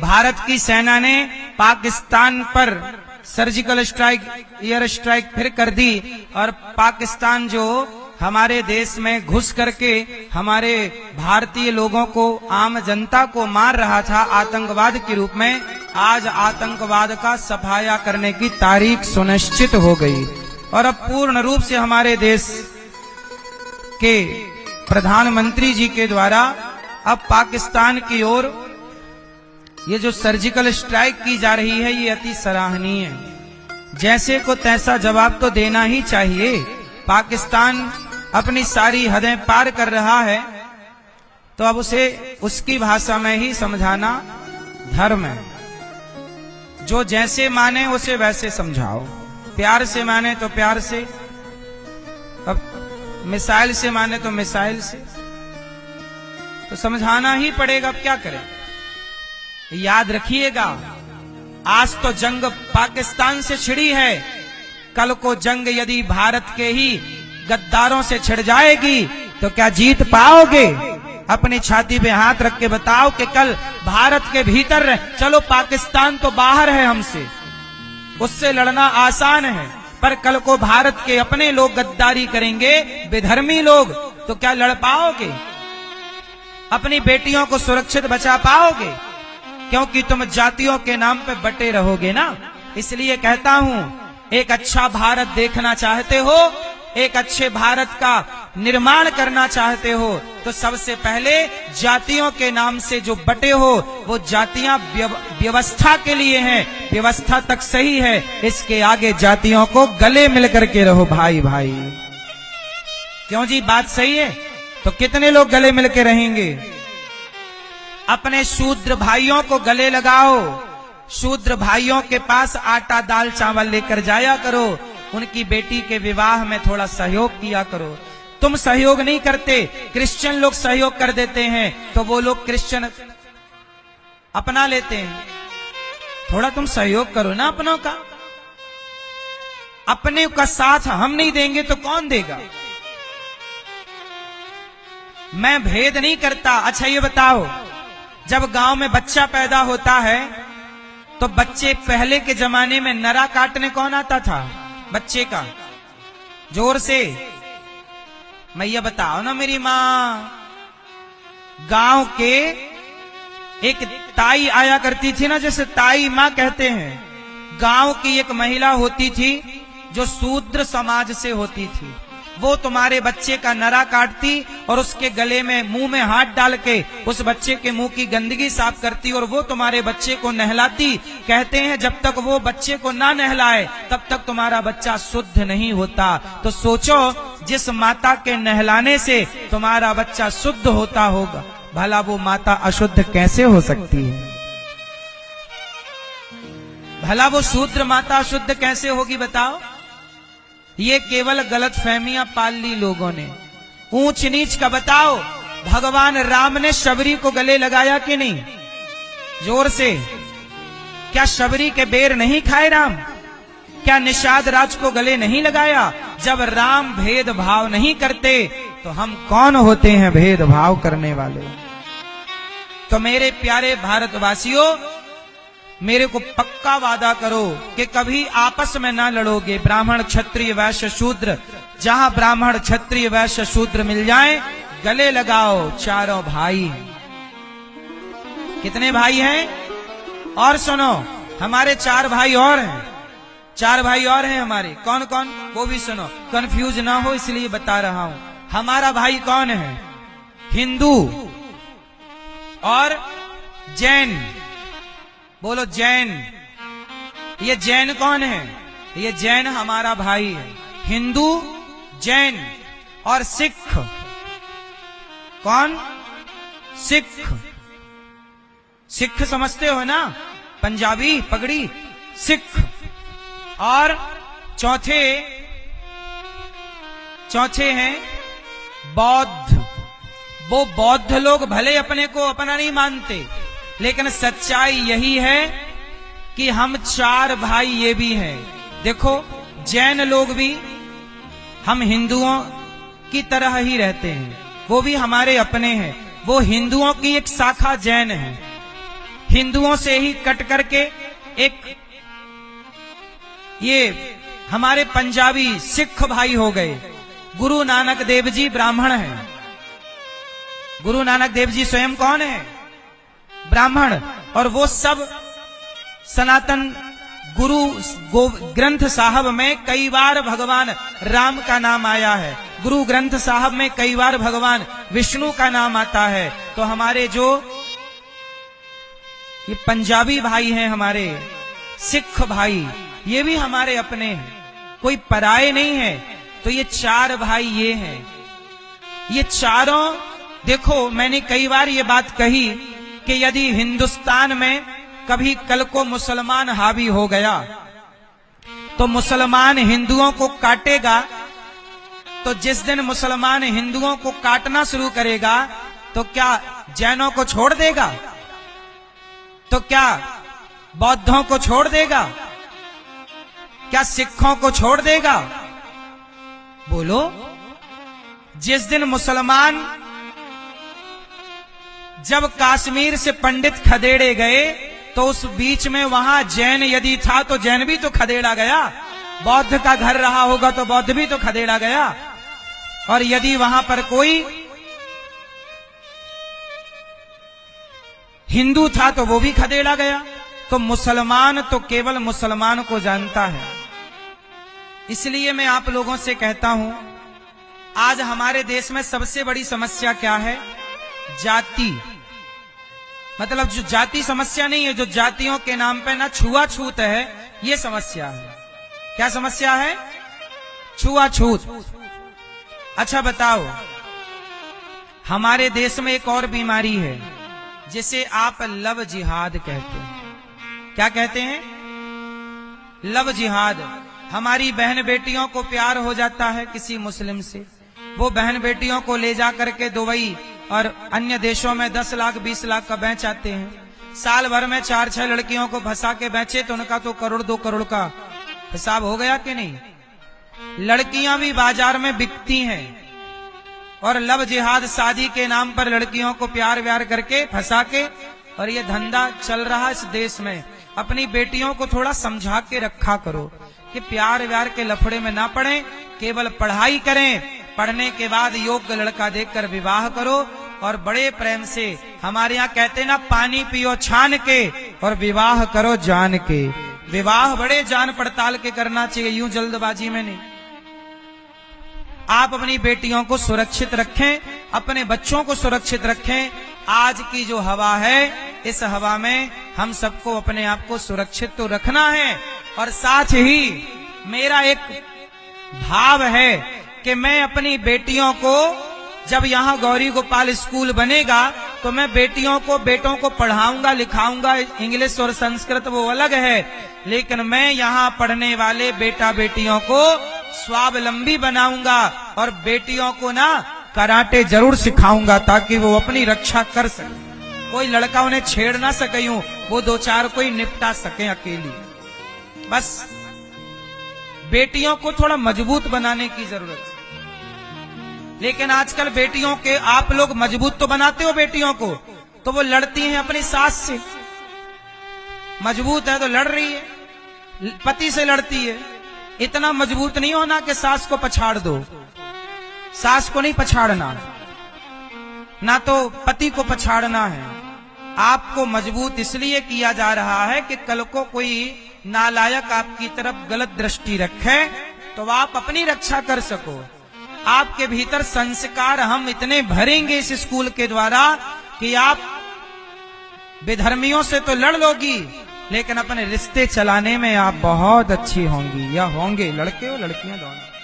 भारत की सेना ने पाकिस्तान पर सर्जिकल स्ट्राइक, एयर स्ट्राइक फिर कर दी और पाकिस्तान जो हमारे देश में घुस करके हमारे भारतीय लोगों को, आम जनता को मार रहा था आतंकवाद के रूप में, आज आतंकवाद का सफाया करने की तारीख सुनिश्चित हो गई और अब पूर्ण रूप से हमारे देश के प्रधानमंत्री जी के द्वारा अब पाकिस्तान की ओर ये जो सर्जिकल स्ट्राइक की जा रही है ये अति सराहनीय है। जैसे को तैसा जवाब तो देना ही चाहिए। पाकिस्तान अपनी सारी हदें पार कर रहा है तो अब उसे उसकी भाषा में ही समझाना धर्म है। जो जैसे माने उसे वैसे समझाओ, प्यार से माने तो प्यार से, अब मिसाइल से माने तो मिसाइल से, तो समझाना ही पड़ेगा। अब क्या करें? याद रखिएगा, आज तो जंग पाकिस्तान से छिड़ी है, कल को जंग यदि भारत के ही गद्दारों से छिड़ जाएगी तो क्या जीत पाओगे? अपनी छाती पे हाथ रख के बताओ कि कल भारत के भीतर, चलो पाकिस्तान तो बाहर है हमसे, उससे लड़ना आसान है, पर कल को भारत के अपने लोग गद्दारी करेंगे, विधर्मी लोग, तो क्या लड़ पाओगे? अपनी बेटियों को सुरक्षित बचा पाओगे? क्योंकि तुम जातियों के नाम पे बटे रहोगे ना। इसलिए कहता हूं, एक अच्छा भारत देखना चाहते हो, एक अच्छे भारत का निर्माण करना चाहते हो, तो सबसे पहले जातियों के नाम से जो बटे हो वो जातियां व्यवस्था के लिए हैं, व्यवस्था तक सही है, इसके आगे जातियों को गले मिल करके रहो भाई भाई। क्यों जी, बात सही है? तो कितने लोग गले मिल के रहेंगे? अपने शूद्र भाइयों को गले लगाओ, शूद्र भाइयों के पास आटा दाल चावल लेकर जाया करो, उनकी बेटी के विवाह में थोड़ा सहयोग किया करो। तुम सहयोग नहीं करते, क्रिश्चियन लोग सहयोग कर देते हैं तो वो लोग क्रिश्चियन अपना लेते हैं। थोड़ा तुम सहयोग करो ना अपनों का। अपने का साथ हम नहीं देंगे तो कौन देगा? मैं भेद नहीं करता। अच्छा ये बताओ, जब गांव में बच्चा पैदा होता है तो बच्चे, पहले के जमाने में नरा काटने कौन आता था? बच्चे का जोर से मैया बताओ ना मेरी माँ। गांव के एक ताई आया करती थी ना, जैसे ताई माँ कहते हैं। गांव की एक महिला होती थी जो शूद्र समाज से होती थी, वो तुम्हारे बच्चे का नरा काटती और उसके गले में, मुंह में हाथ डाल के उस बच्चे के मुंह की गंदगी साफ करती और वो तुम्हारे बच्चे को नहलाती। कहते हैं जब तक वो बच्चे को ना नहलाए तब तक तुम्हारा बच्चा शुद्ध नहीं होता। तो सोचो, जिस माता के नहलाने से तुम्हारा बच्चा शुद्ध होता होगा, भला वो माता अशुद्ध कैसे हो सकती है? भला वो शूद्र माता अशुद्ध कैसे होगी बताओ? ये केवल गलत फहमियां पाल ली लोगों ने। ऊंच नीच का बताओ, भगवान राम ने शबरी को गले लगाया कि नहीं? जोर से। क्या शबरी के बेर नहीं खाए राम? क्या निषाद राज को गले नहीं लगाया? जब राम भेदभाव नहीं करते तो हम कौन होते हैं भेदभाव करने वाले? तो मेरे प्यारे भारतवासियों, मेरे को पक्का वादा करो कि कभी आपस में ना लड़ोगे। ब्राह्मण क्षत्रिय वैश्य शूद्र, जहां ब्राह्मण क्षत्रिय वैश्य शूद्र मिल जाएं, गले लगाओ। चारों भाई। कितने भाई हैं? और सुनो, हमारे 4 भाई और हैं, 4 भाई और हैं हमारे। कौन कौन? वो भी सुनो, कंफ्यूज ना हो इसलिए बता रहा हूं। हमारा भाई कौन है? हिंदू और जैन। बोलो जैन। ये जैन कौन है? ये जैन हमारा भाई है। हिंदू, जैन और सिख। कौन? सिख। सिख समझते हो ना? पंजाबी पगड़ी, सिख। और चौथे हैं बौद्ध। वो बौद्ध लोग भले अपने को अपना नहीं मानते, लेकिन सच्चाई यही है कि हम 4 भाई ये भी हैं। देखो, जैन लोग भी हम हिंदुओं की तरह ही रहते हैं, वो भी हमारे अपने हैं। वो हिंदुओं की एक शाखा जैन है। हिंदुओं से ही कट करके एक ये हमारे पंजाबी सिख भाई हो गए। गुरु नानक देव जी ब्राह्मण हैं। गुरु नानक देव जी स्वयं कौन है? ब्राह्मण। और वो सब सनातन गुरु ग्रंथ साहब में कई बार भगवान राम का नाम आया है। गुरु ग्रंथ साहब में कई बार भगवान विष्णु का नाम आता है। तो हमारे जो ये पंजाबी भाई हैं, हमारे सिख भाई, ये भी हमारे अपने हैं, कोई पराये नहीं है। तो ये चार भाई ये हैं। ये चारों, देखो मैंने कई बार ये बात कही कि यदि हिंदुस्तान में कभी कल को मुसलमान हावी हो गया तो मुसलमान हिंदुओं को काटेगा। तो जिस दिन मुसलमान हिंदुओं को काटना शुरू करेगा तो क्या जैनों को छोड़ देगा? तो क्या बौद्धों को छोड़ देगा? क्या सिखों को छोड़ देगा? बोलो। जिस दिन मुसलमान, जब कश्मीर से पंडित खदेड़े गए तो उस बीच में वहां जैन यदि था तो जैन भी तो खदेड़ा गया। बौद्ध का घर रहा होगा तो बौद्ध भी तो खदेड़ा गया। और यदि वहां पर कोई हिंदू था तो वो भी खदेड़ा गया। तो मुसलमान तो केवल मुसलमान को जानता है। इसलिए मैं आप लोगों से कहता हूं, आज हमारे देश में सबसे बड़ी समस्या क्या है? जाति। मतलब जो जाति समस्या नहीं है, जो जातियों के नाम पे ना छुआछूत है, ये समस्या है। क्या समस्या है? छुआछूत। अच्छा बताओ, हमारे देश में एक और बीमारी है जिसे आप लव जिहाद कहते हैं। क्या कहते हैं? लव जिहाद। हमारी बहन बेटियों को प्यार हो जाता है किसी मुस्लिम से, वो बहन बेटियों को ले जा करके दुबई और अन्य देशों में 10 लाख 20 लाख का बेच आते हैं। साल भर में 4-6 लड़कियों को फंसा के बेचे तो उनका तो 1-2 करोड़ का हिसाब हो गया कि नहीं? लड़कियां भी बाजार में बिकती हैं। और लव जिहाद, शादी के नाम पर लड़कियों को प्यार व्यार करके फंसा के, और ये धंधा चल रहा इस देश में। अपनी बेटियों को थोड़ा समझा के रखा करो कि प्यार व्यार के लफड़े में ना पड़े, केवल पढ़ाई करें। पढ़ने के बाद योग्य लड़का देखकर विवाह करो और बड़े प्रेम से, हमारे यहाँ कहते ना, पानी पियो छान के और विवाह करो जान के। विवाह बड़े जान पड़ताल के करना चाहिए, यूं जल्दबाजी में नहीं। आप अपनी बेटियों को सुरक्षित रखें, अपने बच्चों को सुरक्षित रखें। आज की जो हवा है, इस हवा में हम सबको अपने आप को सुरक्षित तो रखना है। और साथ ही मेरा एक भाव है कि मैं अपनी बेटियों को, जब यहाँ गौरी गोपाल स्कूल बनेगा तो मैं बेटियों को, बेटों को पढ़ाऊंगा लिखाऊंगा। इंग्लिश और संस्कृत वो अलग है, लेकिन मैं यहाँ पढ़ने वाले बेटा बेटियों को स्वावलंबी बनाऊंगा। और बेटियों को ना कराटे जरूर सिखाऊंगा ताकि वो अपनी रक्षा कर सके। कोई लड़का उन्हें छेड़ ना सके, यूं वो 2-4 कोई निपटा सके अकेली। बस बेटियों को थोड़ा मजबूत बनाने की जरूरत है। लेकिन आजकल बेटियों के, आप लोग मजबूत तो बनाते हो बेटियों को, तो वो लड़ती हैं अपनी सास से। मजबूत है तो लड़ रही है, पति से लड़ती है। इतना मजबूत नहीं होना कि सास को पछाड़ दो। सास को नहीं पछाड़ना, ना तो पति को पछाड़ना है। आपको मजबूत इसलिए किया जा रहा है कि कल को कोई नालायक आपकी तरफ गलत दृष्टि रखे तो आप अपनी रक्षा कर सको। आपके भीतर संस्कार हम इतने भरेंगे इस स्कूल के द्वारा कि आप बेधर्मियों से तो लड़ लोगी, लेकिन अपने रिश्ते चलाने में आप बहुत अच्छी होंगी या होंगे, लड़के हो लड़कियां दोनों।